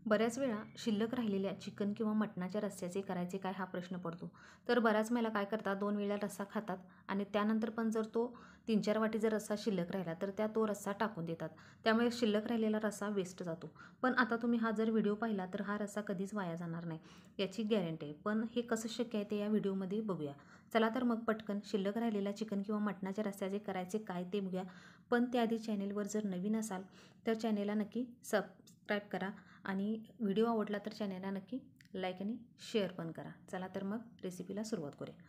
बऱ्याच वेळा शिल्लक राहिलेल्या चिकन किंवा मटणाच्या रस्स्याचे करायचे काय हा प्रश्न पडतो. तर बऱ्याच महिला काय करतात, 2 वेळा रस्सा खातात आणि त्यानंतर पण जर तो 3-4 वाटी जर रस्सा शिल्लक राहिला तर तो रस्सा टाकून देतात. त्यामुळे शिल्लक राहिलेला रस्सा वेस्ट जातो. पण आता तुम्ही हा जर व्हिडिओ पाहिला तर हा रस्सा कधीच वाया जाणार नाही याची गॅरंटी आहे. पण हे कसं शक्य आहे ते या व्हिडिओमध्ये बघूया. चला तर मग पटकन शिल्लक राहिलेला चिकन किंवा मटणाच्या रस्स्याचे करायचे काय ते बघूया. पण त्याआधी चॅनेलवर जर नवीन असाल तर चॅनेलला नक्की सबस्क्राईब करा आणि व्हिडिओ आवडला तर चॅनेलला नक्की लाईक आणि शेअर पण करा. चला तर मग रेसिपीला सुरुवात करूया.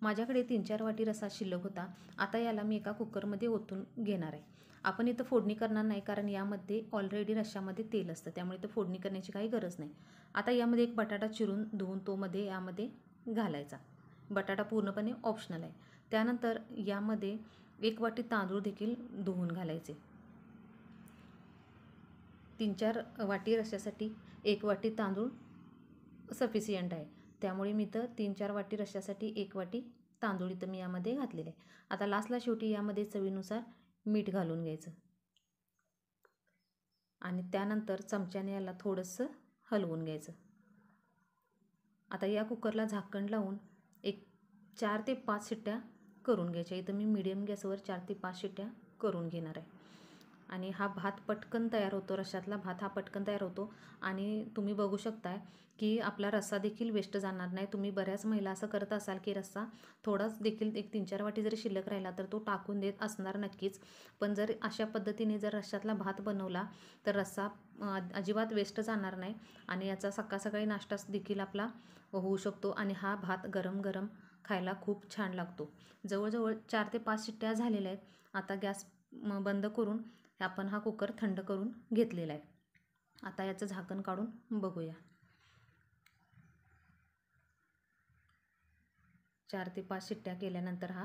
माझ्याकडे 3-4 वाटी रस्सा शिल्लक होता. आता याला मी एका कुकरमध्ये ओतून घेणार आहे. आपण इथं फोडणी करणार नाही कारण यामध्ये ऑलरेडी रश्श्यामध्ये तेल असतं, त्यामुळे इथं फोडणी करण्याची काही गरज नाही. आता यामध्ये एक बटाटा चिरून धुवून यामध्ये घालायचा. बटाटा पूर्णपणे ऑप्शनल आहे. त्यानंतर यामध्ये 1 वाटी तांदूळ देखील धुवून घालायचे. 3-4 वाटी रश्श्यासाठी 1 वाटी तांदूळ सफिशियंट आहे. त्यामुळे मी इथं 3-4 वाटी रश्श्यासाठी 1 वाटी तांदूळ इथं मी यामध्ये घातलेले आहे. आता लास्टला शेवटी यामध्ये चवीनुसार मीठ घालून घ्यायचं आणि त्यानंतर चमच्याने याला थोडंसं हलवून घ्यायचं. आता या कुकरला झाकण लावून एक 4 ते 5 शिट्ट्या करून घ्यायच्या. इथं मी मीडियम गॅसवर 4 ते 5 शिट्ट्या करून घेणार आहे. आणि हा भात पटकन तयार होतो. रश्श्यातला भात हा पटकन तयार होतो आणि तुम्ही बघू शकताय की आपला रस्सा देखील वेस्ट जाणार नाही. तुम्ही बऱ्याच महिला असं करत असाल की रस्सा थोडाच देखील 1-3-4 वाटी जरी शिल्लक राहिला तर तो टाकून देत असणार नक्कीच. पण जर अशा पद्धतीने जर रश्श्यातला भात बनवला तर रस्सा अजिबात वेस्ट जाणार नाही आणि याचा सकाळी नाश्ता देखील आपला होऊ शकतो आणि हा भात गरम गरम खायला खूप छान लागतो. जवळजवळ 4 ते 5 शिट्ट्या झालेल्या आहेत. आता गॅस बंद करून आपण हा कुकर थंड करून घेतलेला आहे. आता याचं झाकण काढून बघूया. 4 ते 5 शिट्ट्या केल्यानंतर हा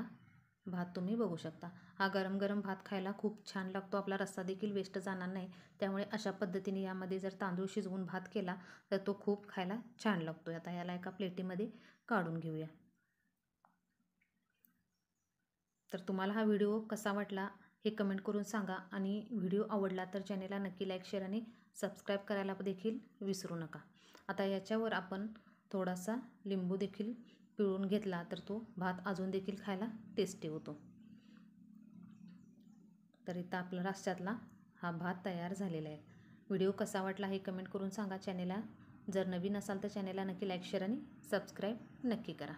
भात तुम्ही बघू शकता. हा गरम गरम भात खायला खूप छान लागतो. आपला रस्सा देखील वेस्ट जाणार नाही. त्यामुळे अशा पद्धतीने यामध्ये जर तांदूळ शिजवून भात केला तर तो खूप खायला छान लागतो. आता याला एका प्लेटीमध्ये काढून घेऊया. तर तुम्हाला हा व्हिडिओ कसा वाटला हे कमेंट करून सांगा आणि व्हिडिओ आवडला तर चॅनेलला नक्की लाईक, शेअर आणि सबस्क्राईब करायला देखील विसरू नका. आता याच्यावर आपण थोडासा लिंबू देखील पिळून घेतला तर तो भात अजून देखील खायला टेस्टी होतो. तर इथं आपला रस्स्यातला हा भात तयार झालेला आहे. व्हिडिओ कसा वाटला हे कमेंट करून सांगा. चॅनेलला जर नवीन असाल तर चॅनेलला नक्की लाईक, शेअर आणि सबस्क्राईब नक्की करा.